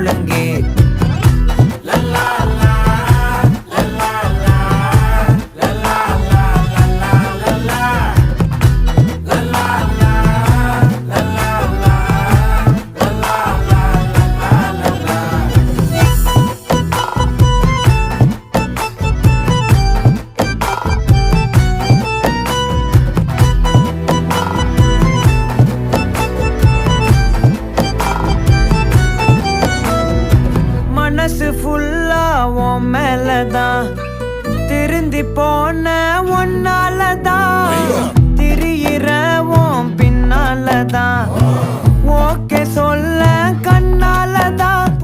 ஒழுங்கே மனசு ஃபுல்லா உன் மேலதான் திருந்தி போன ஒன்னாலதான் திரியிற உன் பின்னாலதான் ஓகே சொல்ல கண்ணாலதான்